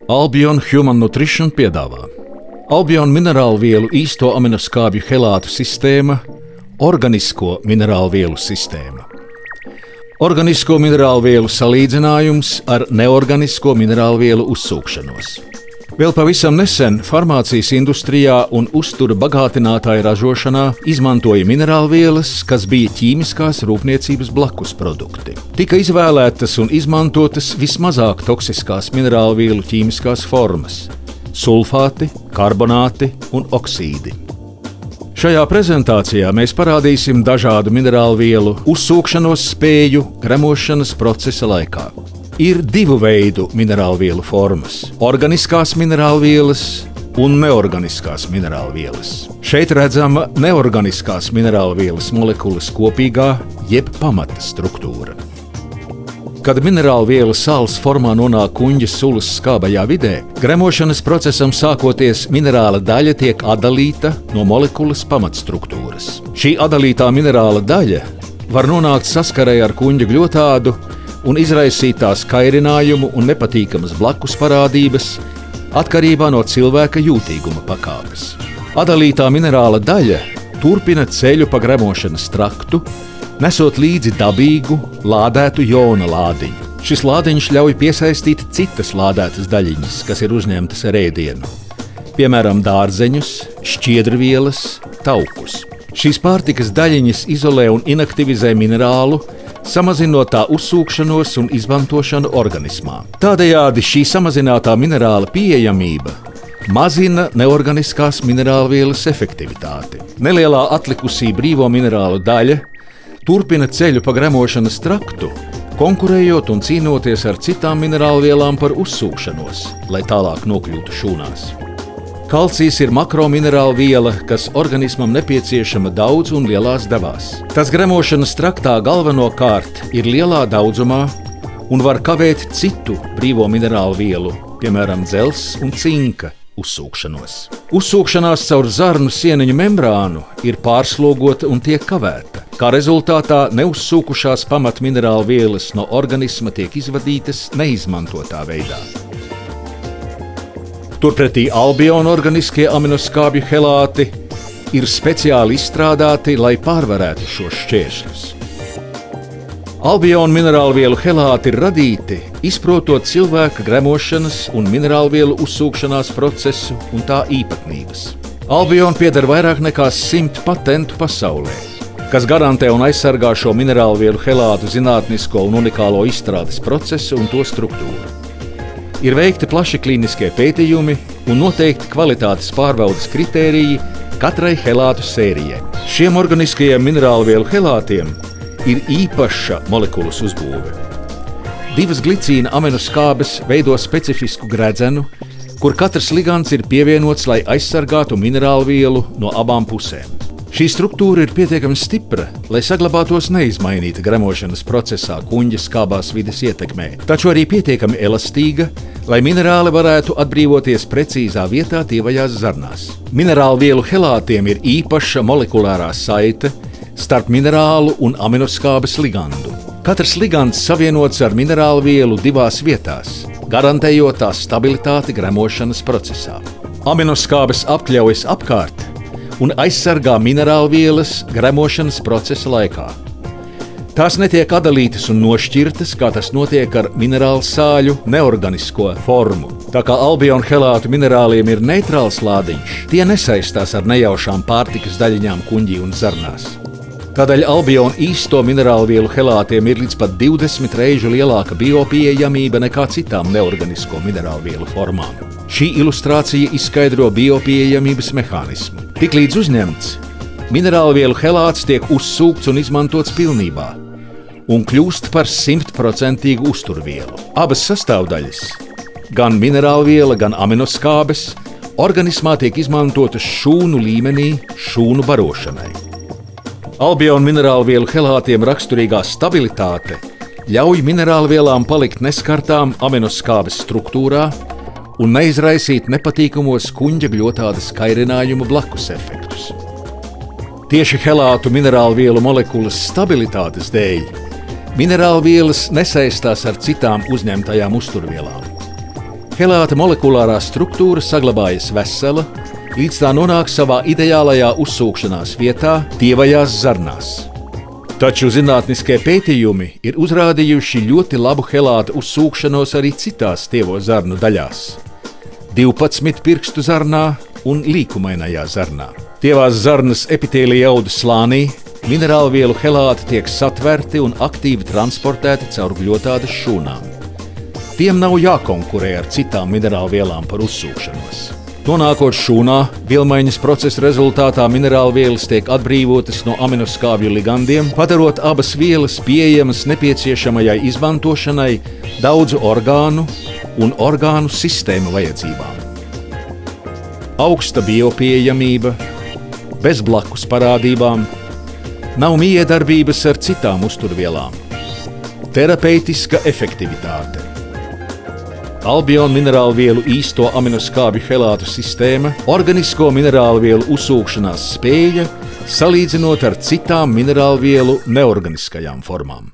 Albion Human Nutrition piedāvā Albion minerālu vielu īsto aminoskābju helātu sistēma, organisko minerālu vielu sistēma. Organisko minerālu vielu salīdzinājums ar neorganisko minerālu vielu uzsūkšanos. Vēl pavisam nesen farmācijas industrijā un uztura bagātinātāju ražošanā izmantoja minerālvielas, kas bija ķīmiskās rūpniecības blakus produkti. Tika izvēlētas un izmantotas vismazāk toksiskās minerālvielu ķīmiskās formas – sulfāti, karbonāti un oksīdi. Šajā prezentācijā mēs parādīsim dažādu minerālvielu uzsūkšanos spēju gremošanas procesa laikā. Ir divu veidu minerālvielu formas – organiskās minerālvielas un neorganiskās minerālvielas. Šeit redzama neorganiskās minerālvielas molekulas kopīgā jeb pamata struktūra. Kad minerālviela sāls formā nonāk kuņģa sulas skābajā vidē, gremošanas procesam sākoties minerāla daļa tiek atdalīta no molekulas pamatstruktūras. Šī atdalītā minerāla daļa var nonākt saskarē ar kuņģa gļotādu un izraisīt tās kairinājumu un nepatīkamas blakus parādības atkarībā no cilvēka jūtīguma pakāpes. Atdalītā minerāla daļa turpina ceļu pa gremošanas traktu, nesot līdzi dabīgu, lādētu jona lādiņu. Šis lādiņš ļauj piesaistīt citas lādētas daļiņas, kas ir uzņemtas ar ēdienu, piemēram, dārzeņus, šķiedrvielas, taukus. Šīs pārtikas daļiņas izolē un inaktivizē minerālu, samazinot tā uzsūkšanos un izmantošanu organismā. Tādējādi šī samazinātā minerāla pieejamība mazina neorganiskās minerālvielas efektivitāti. Nelielā atlikusī brīvo minerālu daļa turpina ceļu pa gremošanas traktu, konkurējot un cīnoties ar citām minerālvielām par uzsūkšanos, lai tālāk nokļūtu šūnās. Kalcijs ir makrominerāla viela, kas organismam nepieciešama daudz un lielās devās. Tas gremošanas traktā galvenokārt ir lielā daudzumā un var kavēt citu brīvo minerālu vielu, piemēram, dzelzs un cinka uzsūkšanos. Uzsūkšanās caur zarnu sieniņu membrānu ir pārslogota un tiek kavēta. Kā rezultātā neuzsūkušās pamatminerālu vielas no organisma tiek izvadītas neizmantotā veidā. Turpretī Albion organiskie aminoskābju helāti ir speciāli izstrādāti, lai pārvarētu šos šķēršļus. Albion minerālvielu helāti ir radīti, izprotot cilvēka gremošanas un minerālvielu uzsūkšanās procesu un tā īpatnības. Albion pieder vairāk nekā 100 patentu pasaulē, kas garantē un aizsargā šo minerālvielu helātu zinātnisko un unikālo izstrādes procesu un to struktūru. Ir veikti plaši klīniskie pētījumi un noteikti kvalitātes pārbaudes kritēriji katrai helātu sērijai. Šiem organiskajiem minerālvielu helātiem ir īpaša molekulas uzbūve. Divas glicīna aminoskābes veido specifisku gredzenu, kur katrs ligants ir pievienots, lai aizsargātu minerālvielu no abām pusēm. Šī struktūra ir pietiekami stipra, lai saglabātos neizmainīta gremošanas procesā kuņģa skābās vides ietekmē, taču arī pietiekami elastīga, lai minerāli varētu atbrīvoties precīzā vietā tievajās zarnās. Minerālvielu helātiem ir īpaša molekulārā saite starp minerālu un aminoskābes ligandu. Katrs ligants savienots ar minerālvielu divās vietās, garantējot tās stabilitāti gremošanas procesā. Aminoskābes apkļaujas apkārt un aizsargā minerālvielas gremošanas procesa laikā. Tās netiek atdalītas un nošķirtas, kā tas notiek ar minerālu sāļu neorganisko formu. Tā kā Albion helātu minerāliem ir neitrāls lādiņš, tie nesaistās ar nejaušām pārtikas daļiņām kuņģī un zarnās. Tādēļ Albion īsto minerālvielu helātiem ir līdz pat 20 reižu lielāka biopieejamība nekā citām neorganisko minerālvielu formām. Šī ilustrācija izskaidro biopieejamības mehānismu. Tiklīdz uzņemts, minerālvielu helāts tiek uzsūkts un izmantots pilnībā un kļūst par 100% uzturvielu. Abas sastāvdaļas, gan minerālviela, gan aminoskābes, organismā tiek izmantotas šūnu līmenī šūnu barošanai. Albion minerālvielu helātiem raksturīgā stabilitāte ļauj minerālvielām palikt neskartām aminoskābes struktūrā un neizraisīt nepatīkamos kuņģa gļotādes kairinājumu blakus efektus. Tieši helātu minerālvielu molekulas stabilitātes dēļ minerālvielas nesaistās ar citām uzņemtajām uzturvielām. Helāta molekulārā struktūra saglabājas vesela, līdz tā nonāk savā ideālajā uzsūkšanās vietā, tievajās zarnās. Taču zinātniskie pētījumi ir uzrādījuši ļoti labu helāta uzsūkšanos arī citās tievo zarnu daļās – 12 pirkstu zarnā un līkumainajā zarnā. Tievās zarnas epitēlija jaudu slānī minerālvielu helāti tiek satverti un aktīvi transportēti caur gļotādas šūnām. Tiem nav jākonkurē ar citām minerālvielām par uzsūkšanos. Nonākot šūnā, vielmaiņas procesa rezultātā minerālvielas tiek atbrīvotas no aminoskābju ligandiem, padarot abas vielas pieejamas nepieciešamajai izmantošanai daudzu orgānu un orgānu sistēmu vajadzībām. Augsta biopieejamība, bez blakus parādībām, nav miedarbības ar citām uzturvielām, terapeitiska efektivitāte. Albion minerālvielu īsto aminoskābju helātu sistēma, organisko minerālvielu uzsūkšanās spēja, salīdzinot ar citām minerālvielu neorganiskajām formām.